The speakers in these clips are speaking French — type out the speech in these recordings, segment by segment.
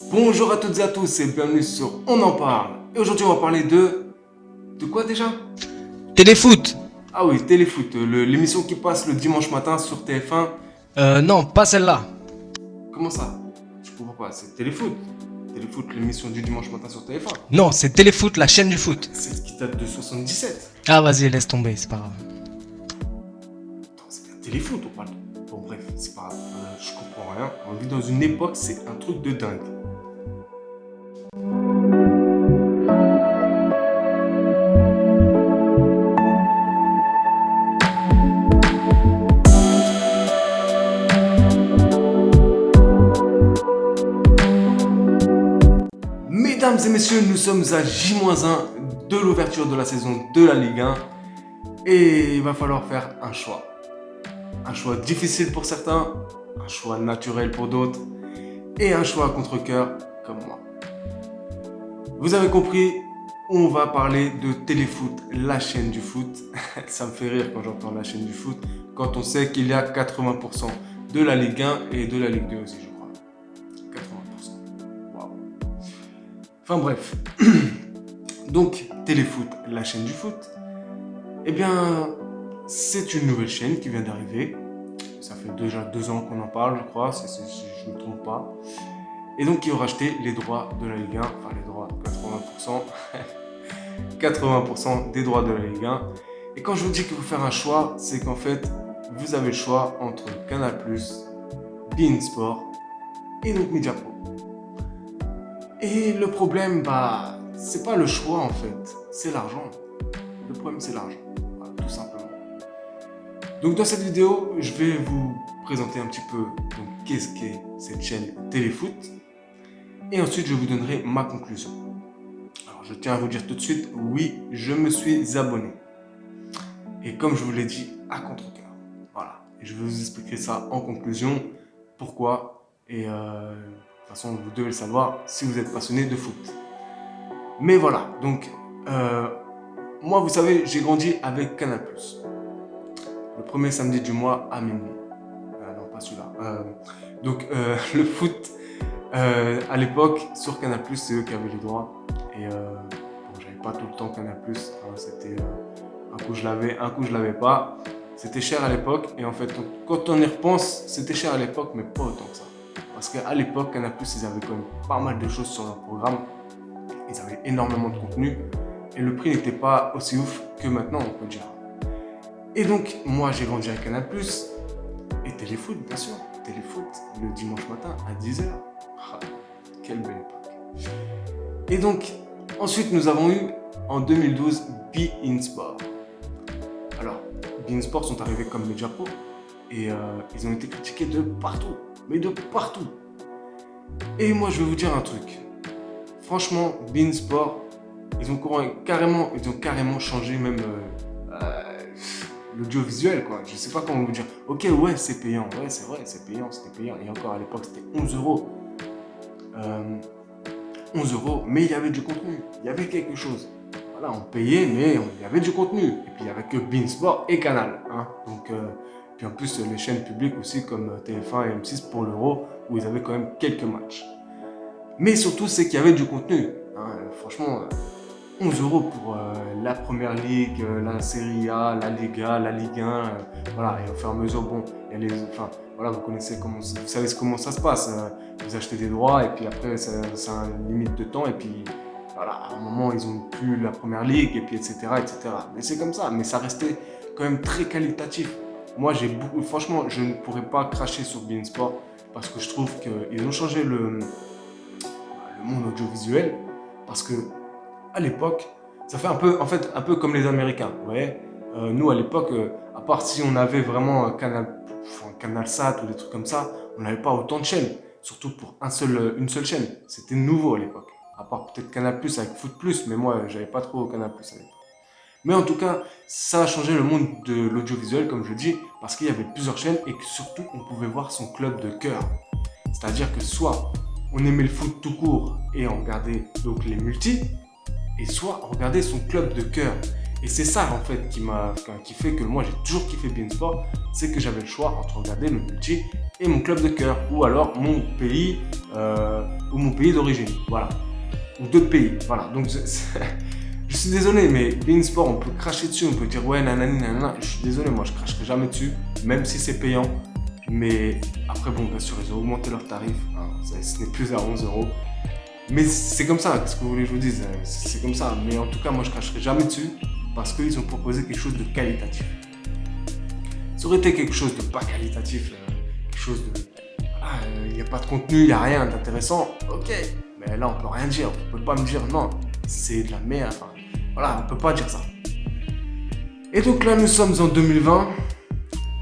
Bonjour à toutes et à tous et bienvenue sur On en parle. Et aujourd'hui on va parler de... De quoi déjà? Téléfoot. Ah oui, Téléfoot, l'émission qui passe le dimanche matin sur TF1. Non, pas celle-là. Comment ça? Je comprends pas, c'est Téléfoot. Téléfoot, l'émission du dimanche matin sur TF1. Non, c'est Téléfoot, la chaîne du foot. C'est ce qui date de 77. Ah, vas-y, laisse tomber, c'est pas grave. Attends, c'est bien Téléfoot, on parle. Bon bref, c'est pas grave, je comprends rien. On vit dans une époque, c'est un truc de dingue. Mesdames et messieurs, nous sommes à J-1 de l'ouverture de la saison de la Ligue 1 et il va falloir faire un choix. Un choix difficile pour certains, un choix naturel pour d'autres et un choix à contre-cœur comme moi. Vous avez compris, on va parler de Téléfoot, la chaîne du foot. Ça me fait rire quand j'entends la chaîne du foot, quand on sait qu'il y a 80% de la Ligue 1 et de la Ligue 2 aussi, je crois. 80%. Waouh. Enfin bref. Donc, Téléfoot, la chaîne du foot, eh bien, c'est une nouvelle chaîne qui vient d'arriver. Ça fait déjà 2 ans qu'on en parle, je crois, si je ne me trompe pas. Et donc, ils ont racheté les droits de la Ligue 1, enfin les droits, 80%, 80% des droits de la Ligue 1. Et quand je vous dis qu'il faut faire un choix, c'est qu'en fait, vous avez le choix entre Canal+, beIN Sport et donc Mediapro. Et le problème, c'est pas le choix en fait, c'est l'argent. Le problème, c'est l'argent, voilà, tout simplement. Donc dans cette vidéo, je vais vous présenter un petit peu qu'est-ce qu'est cette chaîne Téléfoot. Et ensuite, je vous donnerai ma conclusion. Alors, je tiens à vous dire tout de suite, oui, je me suis abonné. Et comme je vous l'ai dit, à contre-cœur. Voilà. Et je vais vous expliquer ça en conclusion, pourquoi. Et de toute façon, vous devez le savoir si vous êtes passionné de foot. Mais voilà, donc, moi, vous savez, j'ai grandi avec Canal+. Le premier samedi du mois à minuit. Non, pas celui-là. Le foot, à l'époque, sur Canal+, c'est eux qui avaient les droits. Et bon, j'avais pas tout le temps Canal+. Hein, c'était un coup je l'avais, un coup je l'avais pas. C'était cher à l'époque. Et en fait, quand on y repense, c'était cher à l'époque, mais pas autant que ça. Parce qu'à l'époque, Canal+, ils avaient quand même pas mal de choses sur leur programme. Ils avaient énormément de contenu. Et le prix n'était pas aussi ouf que maintenant, on peut dire. Et donc, moi, j'ai grandi avec Canal+, et Téléfoot, bien sûr. Téléfoot, le dimanche matin, à 10h. Ah, quelle belle époque. Et donc, ensuite, nous avons eu, en 2012, beIN Sport. Alors, beIN Sport sont arrivés comme Mediapro, et ils ont été critiqués de partout. Mais de partout. Et moi, je vais vous dire un truc. Franchement, beIN Sport, ils ont carrément changé même l'audiovisuel, quoi. Je sais pas comment vous dire. Ok, ouais, c'est payant. Ouais, c'est vrai, c'est payant, c'était payant. Et encore à l'époque, c'était 11 euros. 11 euros, mais il y avait du contenu. Il y avait quelque chose. Voilà, on payait, mais il y avait du contenu. Et puis, il n'y avait que beIN Sport et Canal. Hein. Donc, puis en plus, les chaînes publiques aussi, comme TF1 et M6 pour l'Euro, où ils avaient quand même quelques matchs. Mais surtout, c'est qu'il y avait du contenu. Hein. Franchement, 11 euros pour la Première Ligue, la Serie A, la Liga, la Ligue 1. Voilà, et au fur et à mesure, bon, il y a voilà, vous savez comment ça se passe. Vous achetez des droits et puis après, c'est une limite de temps. Et puis, voilà, à un moment, ils ont plus la Première Ligue et puis etc. etc. Mais c'est comme ça, mais ça restait quand même très qualitatif. Moi, franchement, je ne pourrais pas cracher sur beIN Sport parce que je trouve qu'ils ont changé le monde audiovisuel parce que à l'époque, ça fait un peu comme les Américains. Vous voyez, nous à l'époque, à part si on avait vraiment Canalsat ou des trucs comme ça, on n'avait pas autant de chaînes, surtout pour une seule chaîne. C'était nouveau à l'époque. À part peut-être Canal+ avec Foot+, mais moi j'avais pas trop Canal+ à l'époque. Mais en tout cas, ça a changé le monde de l'audiovisuel, comme je dis, parce qu'il y avait plusieurs chaînes et que surtout on pouvait voir son club de cœur. C'est-à-dire que soit on aimait le foot tout court et on regardait donc les multis, et soit on regardait son club de cœur. Et c'est ça en fait qui fait que moi j'ai toujours kiffé beIN Sport, c'est que j'avais le choix entre regarder le multi et mon club de cœur, ou alors mon pays d'origine, voilà, ou d'autres pays, voilà. Donc je suis désolé, mais beIN Sport, on peut cracher dessus, on peut dire ouais nanani nanana. Je suis désolé, moi je cracherai jamais dessus, même si c'est payant. Mais après bon, bien sûr ils ont augmenté leurs tarifs, hein, ce n'est plus à 11€. Mais c'est comme ça, qu'est-ce que vous voulez que je vous dise, c'est comme ça. Mais en tout cas, moi je cracherai jamais dessus parce qu'ils ont proposé quelque chose de qualitatif. Ça aurait été quelque chose de pas qualitatif, quelque chose de... Voilà, il n'y a pas de contenu, il n'y a rien d'intéressant, ok. Mais là, on peut rien dire, on peut pas me dire non, c'est de la merde. Enfin, voilà, on peut pas dire ça. Et donc là, nous sommes en 2020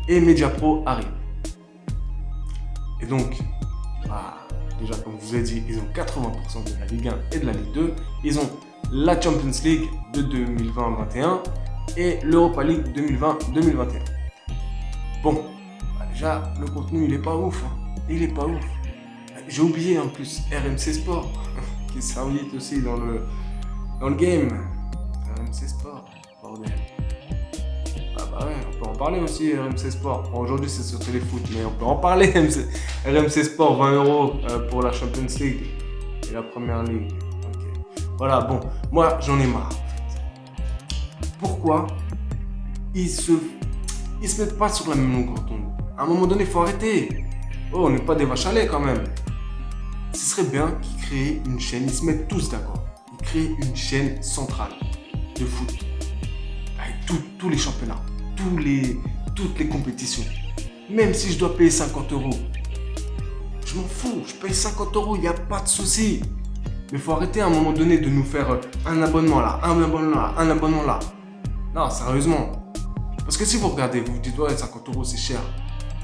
et Mediapro arrive. Et donc, déjà, comme je vous ai dit, ils ont 80% de la Ligue 1 et de la Ligue 2. Ils ont la Champions League de 2020-21 et l'Europa League 2020-2021. Bon, déjà, le contenu, il est pas ouf. Il est pas ouf. J'ai oublié en plus RMC Sport, qui s'invite aussi dans le game. RMC Sport, bordel. Ah bah ouais, on peut en parler aussi, RMC Sport. Bon, aujourd'hui, c'est sur Téléfoot, mais on peut en parler. RMC Sport, 20€ pour la Champions League et la Première Ligue. Okay. Voilà, bon, moi, j'en ai marre, en fait. Pourquoi ils se mettent pas sur la même longueur d'onde? À un moment donné, il faut arrêter. Oh, on n'est pas des vaches à lait, quand même. Ce serait bien qu'ils créent une chaîne, ils se mettent tous d'accord. Ils créent une chaîne centrale de foot. Avec tous les championnats, toutes les compétitions. Même si je dois payer 50€, je m'en fous, je paye 50€, il n'y a pas de souci. Mais il faut arrêter à un moment donné de nous faire un abonnement là, un abonnement là. Non, sérieusement. Parce que si vous regardez, vous vous dites ouais, 50€ c'est cher.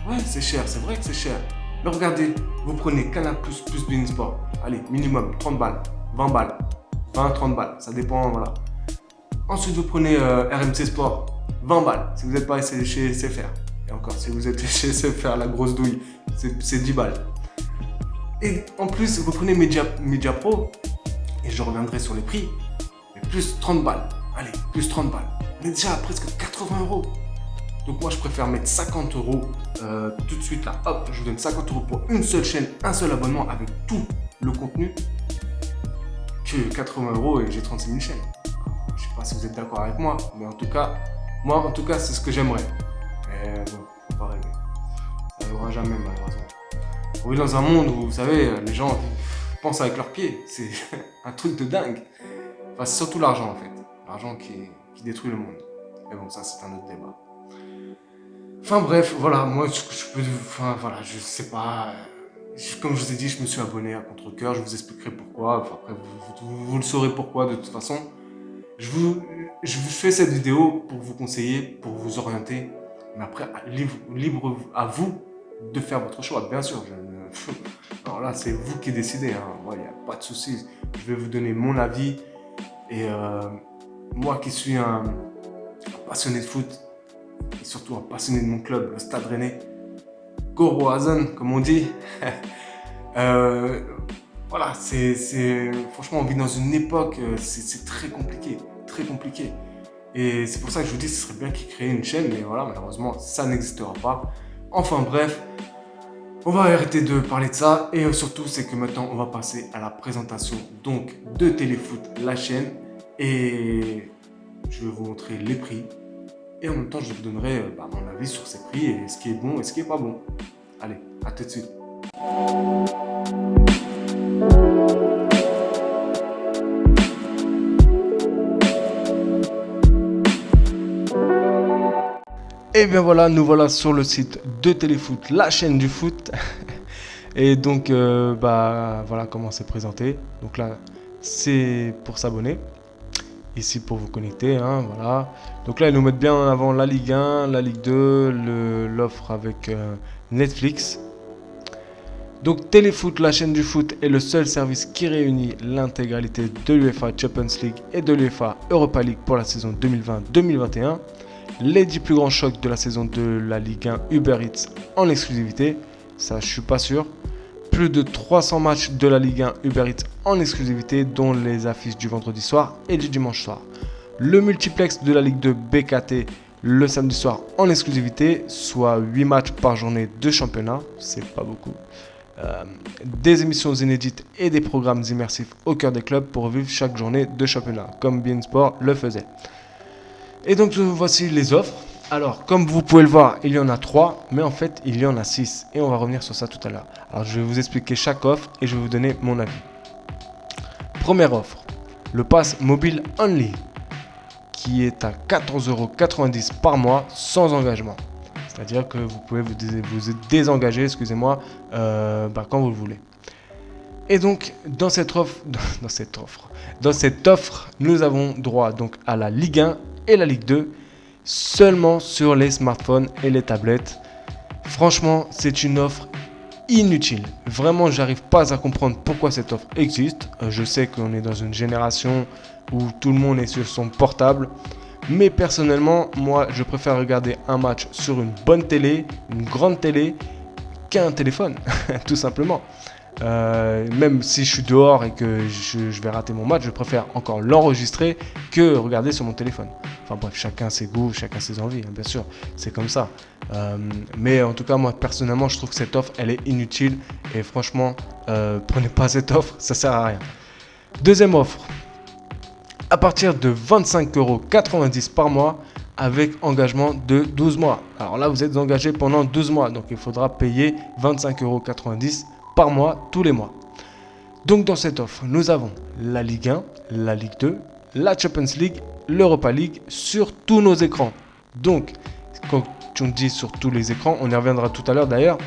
Ouais, c'est cher, c'est vrai que c'est cher. Mais regardez, vous prenez Canal plus beIN Sport. Allez, minimum 30 balles, 20 balles, 20-30 balles, ça dépend, voilà. Ensuite, vous prenez RMC Sport, 20 balles, si vous n'êtes pas chez SFR. Et encore, si vous êtes chez SFR, la grosse douille, c'est 10 balles. Et en plus, vous prenez Mediapro, et je reviendrai sur les prix, mais plus 30 balles. Allez, plus 30 balles. On est déjà à presque 80€. Donc moi, je préfère mettre 50€ tout de suite là. Hop, je vous donne 50€ pour une seule chaîne, un seul abonnement avec tout le contenu, que 80€ et j'ai 36 000 chaînes. Je sais pas si vous êtes d'accord avec moi, mais en tout cas, moi, c'est ce que j'aimerais. Mais bon, faut pas rêver. Ça n'arrivera jamais, malheureusement. On vit dans un monde où, vous savez, les gens pensent avec leurs pieds. C'est un truc de dingue. Enfin, c'est surtout l'argent, en fait. L'argent qui détruit le monde. Mais bon, ça, c'est un autre débat. Enfin, bref, voilà. Moi, je sais pas. Comme je vous ai dit, je me suis abonné à Contre-Cœur. Je vous expliquerai pourquoi. Enfin, après, vous le saurez pourquoi, de toute façon. Je vous fais cette vidéo pour vous conseiller, pour vous orienter. Mais après, libre à vous de faire votre choix. Bien sûr, alors là, c'est vous qui décidez. Moi, il n'y a pas de souci. Je vais vous donner mon avis. Et moi qui suis un passionné de foot, et surtout un passionné de mon club, le Stade Rennais, Goro Hazen, comme on dit. Voilà, franchement, on vit dans une époque, c'est très compliqué. Et c'est pour ça que je vous dis, ce serait bien qu'ils créent une chaîne, mais voilà, malheureusement, ça n'existera pas. Enfin bref, on va arrêter de parler de ça, et surtout, c'est que maintenant, on va passer à la présentation donc de Téléfoot, la chaîne, et je vais vous montrer les prix, et en même temps, je vous donnerai mon avis sur ces prix, et ce qui est bon et ce qui n'est pas bon. Allez, à tout de suite. Et bien voilà, nous voilà sur le site de Téléfoot, la chaîne du foot. Et donc, voilà comment c'est présenté. Donc là, c'est pour s'abonner. Ici pour vous connecter, voilà. Donc là, ils nous mettent bien en avant la Ligue 1, la Ligue 2, l'offre avec Netflix. Donc Téléfoot, la chaîne du foot, est le seul service qui réunit l'intégralité de l'UEFA Champions League et de l'UEFA Europa League pour la saison 2020-2021. Les 10 plus grands chocs de la saison de la Ligue 1 Uber Eats en exclusivité, ça je suis pas sûr. Plus de 300 matchs de la Ligue 1 Uber Eats en exclusivité, dont les affiches du vendredi soir et du dimanche soir. le multiplex de la Ligue 2 BKT le samedi soir en exclusivité, soit 8 matchs par journée de championnat, c'est pas beaucoup. Des émissions inédites et des programmes immersifs au cœur des clubs pour vivre chaque journée de championnat, comme beIN Sport le faisait. Et donc voici les offres. Alors, comme vous pouvez le voir, il y en a 3, mais en fait, il y en a 6. Et on va revenir sur ça tout à l'heure. Alors, je vais vous expliquer chaque offre et je vais vous donner mon avis. Première offre, le pass mobile only, qui est à 14,90€ par mois sans engagement. C'est-à-dire que vous pouvez vous désengager, quand vous le voulez. Et donc, dans cette offre, nous avons droit donc à la Ligue 1 et la Ligue 2, seulement sur les smartphones et les tablettes. Franchement, c'est une offre inutile. Vraiment, j'arrive pas à comprendre pourquoi cette offre existe. Je sais qu'on est dans une génération où tout le monde est sur son portable. Mais personnellement, moi, je préfère regarder un match sur une bonne télé, une grande télé, qu'un téléphone, tout simplement. Même si je suis dehors et que je vais rater mon match, je préfère encore l'enregistrer que regarder sur mon téléphone. Enfin bref, chacun ses goûts, chacun ses envies, bien sûr, c'est comme ça. Mais en tout cas, moi personnellement, je trouve que cette offre, elle est inutile. Et franchement, prenez pas cette offre, ça sert à rien. Deuxième offre, à partir de 25,90€ par mois, avec engagement de 12 mois. Alors là, vous êtes engagé pendant 12 mois, donc il faudra payer 25,90€ par mois, tous les mois. Donc dans cette offre, nous avons la Ligue 1, la Ligue 2, la Champions League, l'Europa League sur tous nos écrans. Donc, quand on dit sur tous les écrans, on y reviendra tout à l'heure d'ailleurs,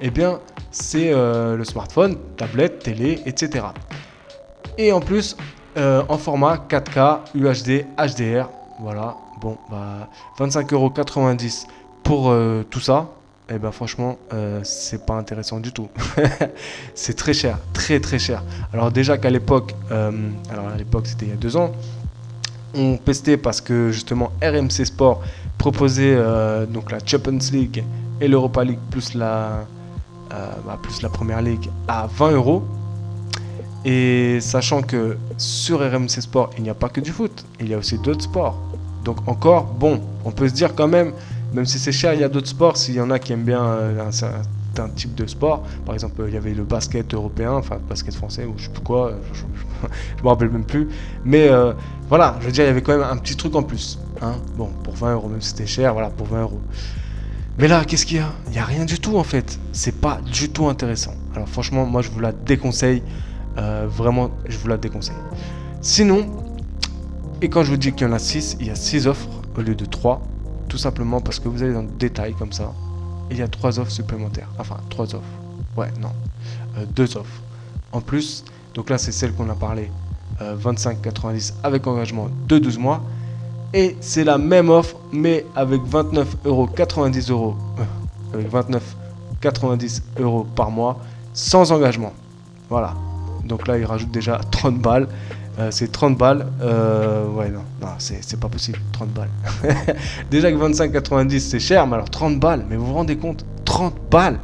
eh bien, c'est le smartphone, tablette, télé, etc. Et en plus, en format 4K, UHD, HDR, voilà. Bon, 25,90€ pour tout ça. Eh ben franchement, c'est pas intéressant du tout. C'est très cher, très très cher. Alors déjà qu'à l'époque, c'était il y a 2 ans, on pestait parce que justement RMC Sport proposait donc la Champions League et l'Europa League plus la Première Ligue à 20€. Et sachant que sur RMC Sport, il n'y a pas que du foot, il y a aussi d'autres sports. Donc encore, bon, on peut se dire quand même si c'est cher, il y a d'autres sports. S'il y en a qui aiment bien un certain type de sport, par exemple, il y avait le basket européen, enfin basket français ou je sais plus quoi, je me rappelle même plus. Mais voilà, je veux dire, il y avait quand même un petit truc en plus. Hein. Bon, pour 20€, même si c'était cher, voilà, pour 20€. Mais là, qu'est-ce qu'il y a ? Il n'y a rien du tout en fait. C'est pas du tout intéressant. Alors franchement, moi je vous la déconseille. Vraiment, je vous la déconseille. Sinon, et quand je vous dis qu'il y en a 6, il y a 6 offres au lieu de 3. Tout simplement parce que vous allez dans le détail comme ça. Et il y a 3 offres supplémentaires. Enfin, 3 offres. Ouais, non. 2 offres. En plus, donc là, c'est celle qu'on a parlé. 25,90€ avec engagement de 12 mois. Et c'est la même offre, mais avec 29,90€. Avec 29,90€ par mois, sans engagement. Voilà. Donc là, il rajoute déjà 30 balles. C'est 30 balles. Ouais, non, c'est pas possible. 30 balles. Déjà que 25,90 c'est cher, mais alors 30 balles. Mais vous vous rendez compte, 30 balles,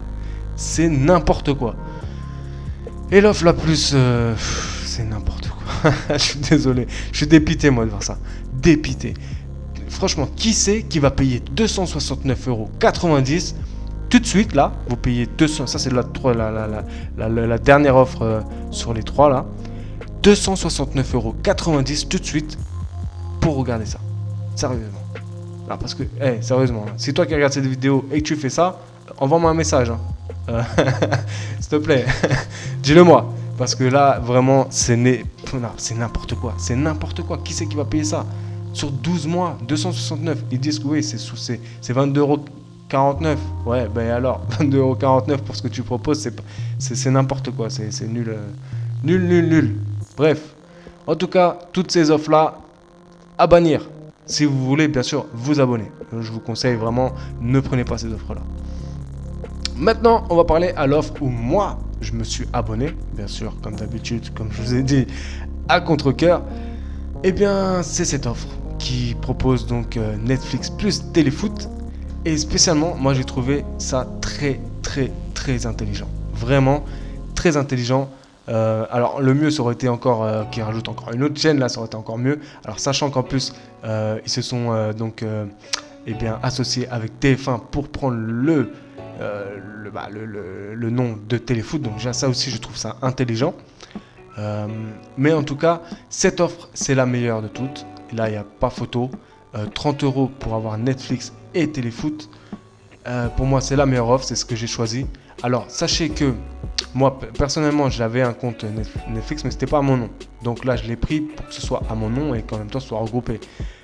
c'est n'importe quoi. Et l'offre la plus. C'est n'importe quoi. Je suis désolé. Je suis dépité, moi, de voir ça. Dépité. Franchement, qui c'est qui va payer 269,90€ tout de suite là? Vous payez 200. Ça, c'est la dernière offre sur les 3 là. 269,90€ tout de suite pour regarder ça. Sérieusement. Non, parce que, sérieusement, si toi qui regardes cette vidéo et que tu fais ça, envoie-moi un message. Hein. S'il te plaît, dis-le moi. Parce que là, vraiment, c'est n'importe quoi. C'est n'importe quoi. Qui c'est qui va payer ça? Sur 12 mois, 269. Ils disent que oui, c'est 22,49€. Ouais, ben alors, 22,49€ pour ce que tu proposes, c'est n'importe quoi. C'est nul. Nul. Bref, en tout cas, toutes ces offres-là, à bannir. Si vous voulez, bien sûr, vous abonner. Je vous conseille vraiment, ne prenez pas ces offres-là. Maintenant, on va parler à l'offre où moi, je me suis abonné. Bien sûr, comme d'habitude, comme je vous ai dit, à contre-cœur. Eh bien, c'est cette offre qui propose donc Netflix plus Téléfoot. Et spécialement, moi, j'ai trouvé ça très, très, très intelligent. Vraiment, très intelligent. Alors le mieux ça aurait été encore qu'ils rajoutent encore une autre chaîne, là ça aurait été encore mieux. Alors sachant qu'en plus ils se sont associés avec TF1 pour prendre le nom de Téléfoot, donc déjà ça aussi je trouve ça intelligent. Mais en tout cas cette offre c'est la meilleure de toutes, et là il n'y a pas photo. 30 € pour avoir Netflix et Téléfoot, pour moi c'est la meilleure offre, c'est ce que j'ai choisi. Alors sachez que moi personnellement j'avais un compte Netflix mais c'était pas à mon nom, donc là je l'ai pris pour que ce soit à mon nom et qu'en même temps ce soit regroupé.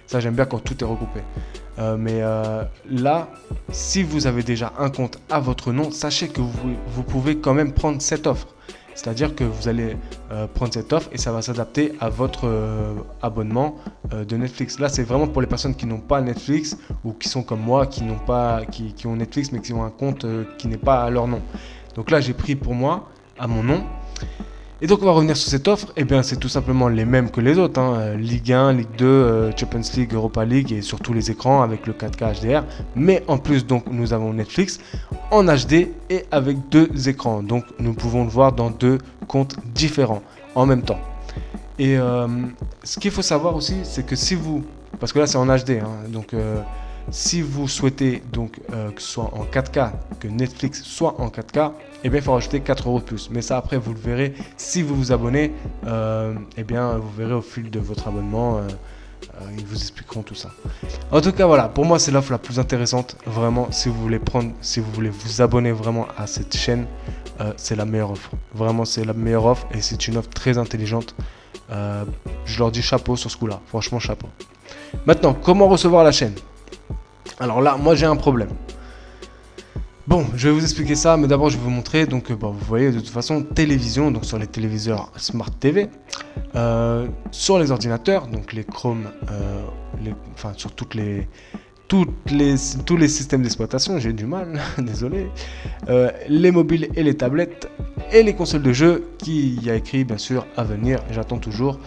Ça j'aime bien quand tout est regroupé. Là, si vous avez déjà un compte à votre nom, sachez que vous pouvez quand même prendre cette offre. C'est-à-dire que vous allez prendre cette offre et ça va s'adapter à votre abonnement de Netflix. Là, c'est vraiment pour les personnes qui n'ont pas Netflix ou qui sont comme moi, qui ont Netflix mais qui ont un compte qui n'est pas à leur nom. Donc là, j'ai pris pour moi, à mon nom. Et donc on va revenir sur cette offre, et bien c'est tout simplement les mêmes que les autres, hein. Ligue 1, Ligue 2, Champions League, Europa League et surtout les écrans avec le 4K HDR. Mais en plus donc nous avons Netflix en HD et avec 2 écrans, donc nous pouvons le voir dans 2 comptes différents en même temps. Et ce qu'il faut savoir aussi, c'est que si vous, parce que là c'est en HD, hein, donc si vous souhaitez donc que ce soit en 4K, que Netflix soit en 4K, eh bien il faut rajouter 4 € de plus. Mais ça après vous le verrez si vous vous abonnez, eh bien vous verrez au fil de votre abonnement, ils vous expliqueront tout ça. En tout cas voilà, pour moi c'est l'offre la plus intéressante. Vraiment, si vous voulez vous abonner vraiment à cette chaîne, c'est la meilleure offre. Vraiment c'est la meilleure offre et c'est une offre très intelligente. Je leur dis chapeau sur ce coup-là, franchement chapeau. Maintenant, comment recevoir la chaîne ? Alors là, moi j'ai un problème. Bon, je vais vous expliquer ça, mais d'abord je vais vous montrer. Donc, vous voyez de toute façon, télévision, donc sur les téléviseurs Smart TV, sur les ordinateurs, donc les Chrome, sur tous les systèmes d'exploitation, j'ai du mal, désolé, les mobiles et les tablettes et les consoles de jeux qui y a écrit bien sûr à venir. J'attends toujours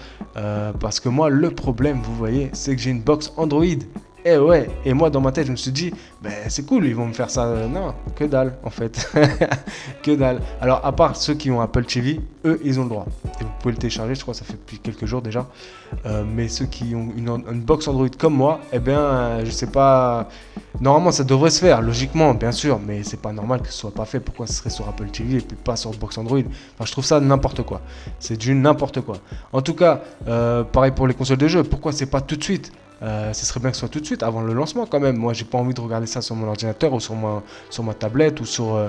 parce que moi le problème, vous voyez, c'est que j'ai une box Android. Et ouais, et moi dans ma tête je me suis dit, c'est cool, ils vont me faire ça. Non, que dalle en fait. Que dalle. Alors à part ceux qui ont Apple TV, eux ils ont le droit. Et vous pouvez le télécharger, je crois que ça fait depuis quelques jours déjà. Mais ceux qui ont une box Android comme moi, je sais pas. Normalement ça devrait se faire, logiquement bien sûr, mais c'est pas normal que ce soit pas fait. Pourquoi ce serait sur Apple TV et puis pas sur box Android ? Enfin je trouve ça n'importe quoi. C'est du n'importe quoi. En tout cas, pareil pour les consoles de jeux, pourquoi c'est pas tout de suite ? Ce serait bien que ce soit tout de suite avant le lancement quand même. Moi j'ai pas envie de regarder ça sur mon ordinateur ou sur ma tablette ou sur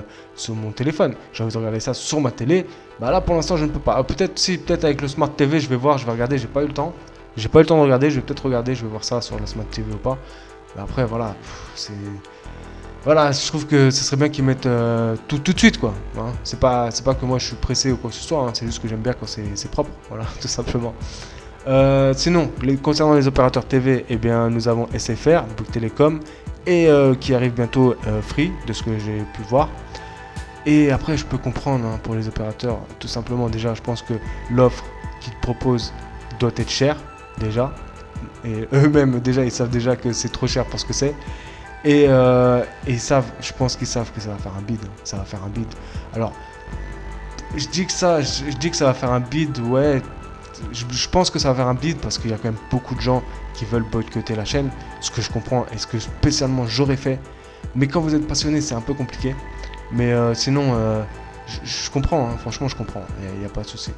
mon téléphone. J'ai envie de regarder ça sur ma télé. Là pour l'instant je ne peux pas. Peut-être avec le Smart TV je vais regarder, j'ai pas eu le temps. J'ai pas eu le temps de regarder, je vais peut-être regarder, je vais voir ça sur la Smart TV ou pas. Mais après voilà, je trouve que ce serait bien qu'ils mettent tout de suite quoi. Hein. C'est pas que moi je suis pressé ou quoi que ce soit, hein. C'est juste que j'aime bien quand c'est propre, voilà, tout simplement. Sinon, concernant les opérateurs TV, eh bien, nous avons SFR, Bouygues Télécom, et qui arrive bientôt Free, de ce que j'ai pu voir. Et après, je peux comprendre pour les opérateurs, tout simplement, déjà, je pense que l'offre qu'ils proposent doit être chère, déjà. Et eux-mêmes, déjà, ils savent déjà que c'est trop cher pour ce que c'est. Et je pense qu'ils savent que ça va faire un bid. Ça va faire un bid. Alors, je dis que ça va faire un bid, ouais. Je pense que ça va faire un bid parce qu'il y a quand même beaucoup de gens qui veulent boycotter la chaîne, ce que je comprends et ce que spécialement j'aurais fait. Mais quand vous êtes passionné, c'est un peu compliqué. Mais sinon, je comprends, hein, franchement, je comprends, il n'y a pas de souci.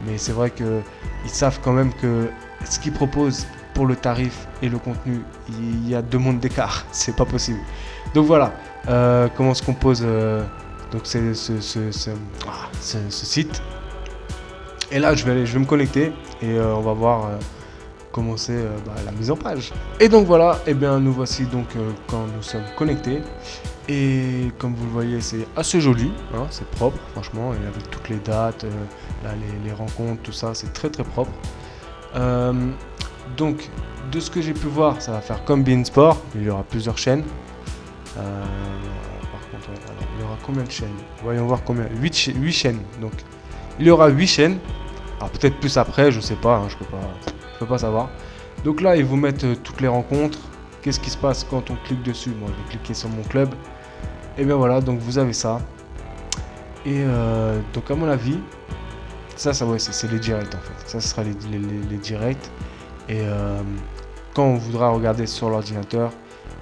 Mais c'est vrai qu'ils savent quand même que ce qu'ils proposent pour le tarif et le contenu, il y a 2 mondes d'écart, c'est pas possible. Donc voilà, comment se compose donc c'est ce site. Et là, je vais me connecter et on va voir commencer la mise en page. Et donc voilà, et bien nous voici donc quand nous sommes connectés. Et comme vous le voyez, c'est assez joli, hein, c'est propre, franchement, et avec toutes les dates, là, les rencontres, tout ça, c'est très très propre. Donc, de ce que j'ai pu voir, ça va faire comme beIN Sport, il y aura plusieurs chaînes. Par contre, alors, il y aura combien de chaînes ? Voyons voir combien. 8 chaînes, donc. Il y aura 8 chaînes, alors peut-être plus après, je sais pas, hein, je peux pas savoir. Donc là, ils vous mettent toutes les rencontres. Qu'est-ce qui se passe quand on clique dessus ? Moi, je vais cliquer sur mon club. Et bien voilà, donc vous avez ça. Et donc à mon avis, ouais, c'est les directs en fait. Ça, ce sera les directs. Et quand on voudra regarder sur l'ordinateur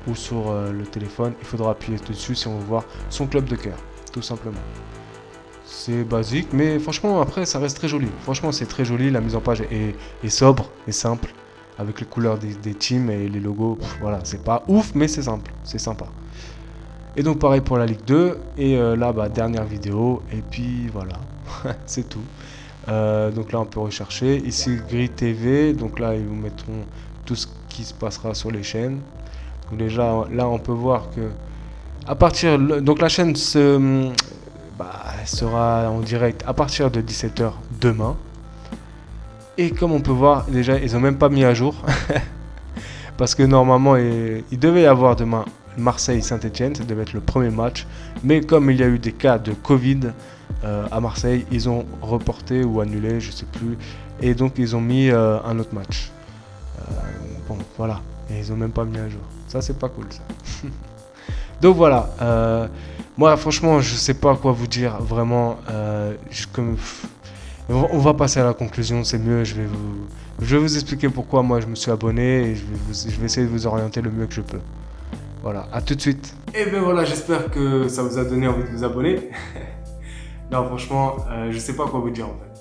ou sur le téléphone, il faudra appuyer dessus si on veut voir son club de cœur, tout simplement. C'est basique, mais franchement, après, ça reste très joli. Franchement, c'est très joli. La mise en page est sobre et simple, avec les couleurs des teams et les logos. Voilà, c'est pas ouf, mais c'est simple, c'est sympa. Et donc, pareil pour la Ligue 2. Et là, dernière vidéo. Et puis, voilà, c'est tout. Donc là, on peut rechercher. Ici, Grid TV. Donc là, ils vous mettront tout ce qui se passera sur les chaînes. Donc déjà, là, on peut voir que à partir donc la chaîne sera en direct à partir de 17h demain. Et comme on peut voir, déjà, ils n'ont même pas mis à jour. Parce que normalement, il devait y avoir demain Marseille-Saint-Etienne. Ça devait être le premier match. Mais comme il y a eu des cas de Covid à Marseille, ils ont reporté ou annulé, je sais plus. Et donc, ils ont mis un autre match. Bon, voilà. Et ils n'ont même pas mis à jour. Ça, c'est pas cool, ça. Donc voilà, moi franchement je sais pas quoi vous dire, vraiment, on va passer à la conclusion, c'est mieux, je vais vous expliquer pourquoi moi je me suis abonné et je vais essayer de vous orienter le mieux que je peux. Voilà, à tout de suite. Et ben voilà, j'espère que ça vous a donné envie de vous abonner. Non franchement, je sais pas quoi vous dire en fait.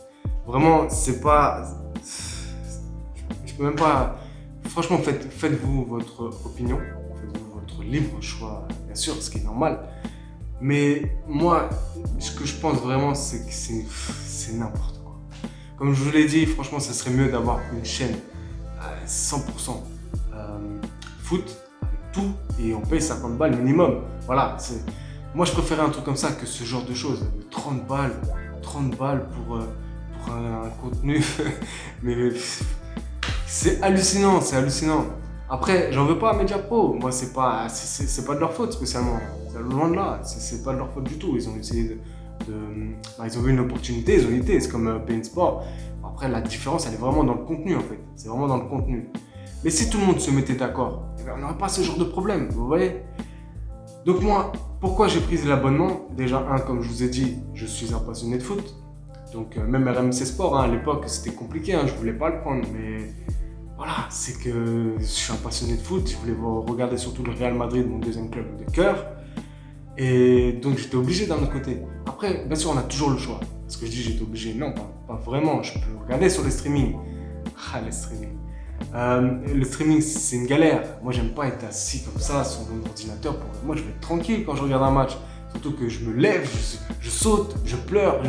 Vraiment, c'est pas... Je peux même pas... Franchement, faites-vous votre opinion, faites-vous votre libre choix, bien sûr, ce qui est normal. Mais moi, ce que je pense vraiment, c'est que c'est n'importe quoi. Comme je vous l'ai dit, franchement, ça serait mieux d'avoir une chaîne 100% foot, avec tout, et on paye 50 balles minimum. Voilà, moi je préférais un truc comme ça que ce genre de choses. 30 balles pour un contenu. Mais c'est hallucinant, c'est hallucinant. Après, j'en veux pas à Mediapro. Moi, c'est pas de leur faute spécialement. C'est loin de là. C'est pas de leur faute du tout. Ils ont essayé ils ont vu une opportunité, ils ont été. C'est comme beIN Sport. Après, la différence, elle est vraiment dans le contenu en fait. C'est vraiment dans le contenu. Mais si tout le monde se mettait d'accord, on n'aurait pas ce genre de problème. Vous voyez? Donc moi, pourquoi j'ai pris l'abonnement? Déjà, comme je vous ai dit, je suis un passionné de foot. Donc même RMC Sport, à l'époque, c'était compliqué. Je voulais pas le prendre, mais voilà, c'est que je suis un passionné de foot, je voulais regarder surtout le Real Madrid, mon deuxième club de cœur. Et donc j'étais obligé d'un autre côté. Après, bien sûr, on a toujours le choix. Parce que je dis j'étais obligé, non, pas vraiment. Je peux regarder sur les streamings. Les streamings. Le streaming, c'est une galère. Moi, j'aime pas être assis comme ça sur mon ordinateur. Moi, je vais être tranquille quand je regarde un match. Surtout que je me lève, je saute, je pleure.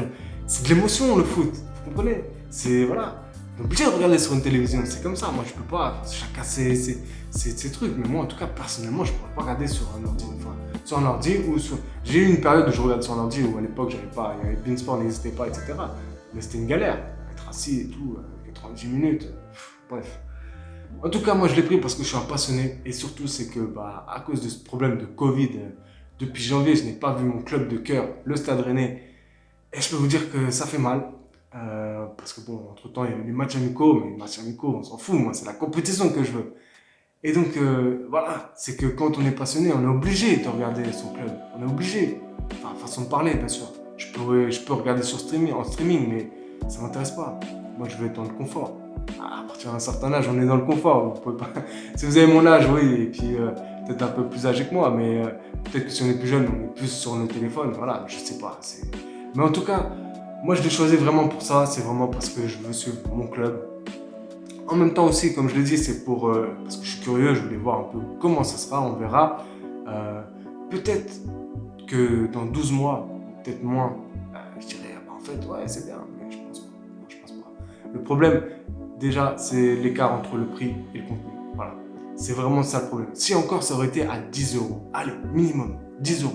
C'est de l'émotion, le foot. Vous comprenez? C'est, voilà. On est obligé de regarder sur une télévision, c'est comme ça. Moi, je peux pas. Chacun ses trucs. Mais moi, en tout cas, personnellement, je pourrais pas regarder sur un ordi. Enfin, sur un ordi ou sur... J'ai eu une période où je regardais sur un ordi où à l'époque, j'avais pas. Il y avait beIN Sport, n'existait pas, etc. Mais c'était une galère. Être assis et tout, 90 minutes. Bref. En tout cas, moi, je l'ai pris parce que je suis un passionné. Et surtout, c'est que, à cause de ce problème de Covid, depuis janvier, je n'ai pas vu mon club de cœur, le Stade Rennais. Et je peux vous dire que ça fait mal. Parce que bon, entre temps, il y a eu les matchs amicaux, mais les matchs amicaux, on s'en fout, moi, c'est la compétition que je veux. Et donc, voilà, c'est que quand on est passionné, on est obligé de regarder son club. On est obligé. Enfin, façon de parler, bien sûr. Je peux regarder en streaming, mais ça m'intéresse pas. Moi, je veux être dans le confort. À partir d'un certain âge, on est dans le confort. Vous pouvez pas... Si vous avez mon âge, oui, et puis peut-être un peu plus âgé que moi, mais peut-être que si on est plus jeune, on est plus sur nos téléphones. Voilà, je sais pas. Mais en tout cas, moi, je l'ai choisi vraiment pour ça. C'est vraiment parce que je veux suivre mon club. En même temps aussi, comme je l'ai dit, c'est parce que je suis curieux. Je voulais voir un peu comment ça sera. On verra. Peut-être que dans 12 mois, peut-être moins, je dirais, en fait, ouais, c'est bien. Mais je pense pas. Non, je pense pas. Le problème, déjà, c'est l'écart entre le prix et le contenu. Voilà. C'est vraiment ça le problème. Si encore ça aurait été à 10 €, allez, minimum, 10 €.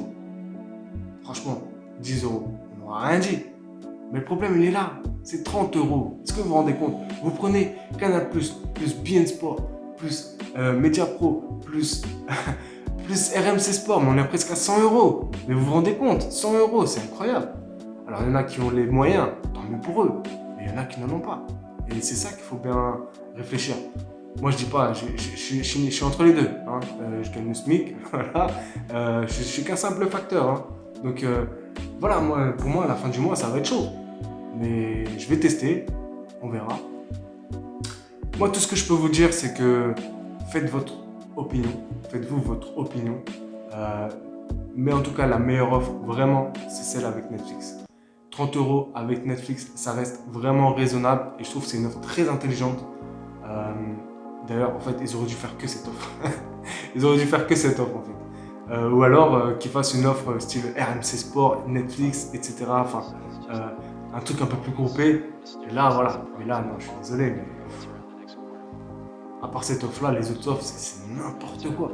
Franchement, 10 €, on n'aura rien dit. Mais le problème, il est là. C'est 30 €. Est-ce que vous vous rendez compte? Vous prenez Canal+, plus beIN Sport, plus Mediapro, plus RMC Sport, mais on est presque à 100 €. Mais vous vous rendez compte? 100 €, c'est incroyable. Alors, il y en a qui ont les moyens, tant mieux pour eux. Mais il y en a qui n'en ont pas. Et c'est ça qu'il faut bien réfléchir. Moi, je dis pas, je suis entre les deux. Je gagne le SMIC, voilà. Je suis qu'un simple facteur. Donc, voilà, pour moi, à la fin du mois, ça va être chaud. mais je vais tester, on verra. Moi, tout ce que je peux vous dire, c'est que faites votre opinion, faites-vous votre opinion. Mais en tout cas, la meilleure offre, vraiment, c'est celle avec Netflix. 30 € avec Netflix, ça reste vraiment raisonnable et je trouve que c'est une offre très intelligente. D'ailleurs, en fait, ils auraient dû faire que cette offre. Ils auraient dû faire que cette offre, en fait. Ou alors qu'ils fassent une offre style RMC Sport, Netflix, etc. Enfin, un truc un peu plus groupé. Et là, voilà. Mais là, non, je suis désolé, mais à part cette offre-là, les autres offres, c'est n'importe quoi.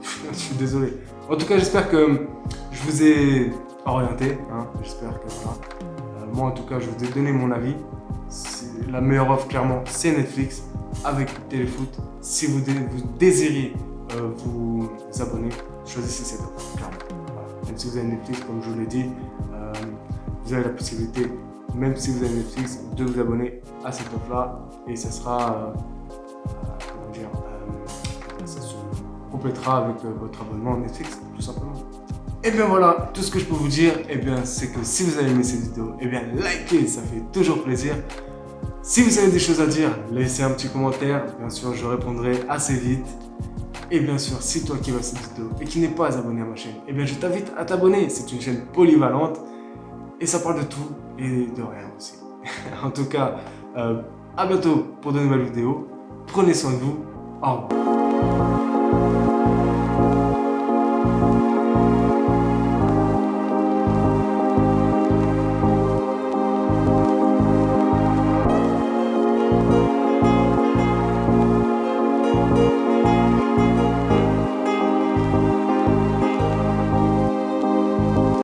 Je suis désolé. En tout cas, j'espère que je vous ai orienté. Hein. J'espère que voilà. Moi, en tout cas, je vous ai donné mon avis. La meilleure offre, clairement, c'est Netflix avec Téléfoot. Si vous désirez vous abonner, choisissez cette offre, clairement. Voilà. Même si vous avez Netflix, comme je vous l'ai dit, vous avez la possibilité, même si vous avez Netflix, de vous abonner à cette offre-là. Et ça sera, comment dire, ça se complétera avec votre abonnement Netflix, tout simplement. Et bien voilà, tout ce que je peux vous dire, c'est que si vous avez aimé cette vidéo, likez, ça fait toujours plaisir. Si vous avez des choses à dire, laissez un petit commentaire, bien sûr je répondrai assez vite. Et bien sûr, si toi qui vois cette vidéo et qui n'est pas abonné à ma chaîne, je t'invite à t'abonner, c'est une chaîne polyvalente et ça parle de tout et de rien aussi. En tout cas, à bientôt pour de nouvelles vidéos, prenez soin de vous, au revoir.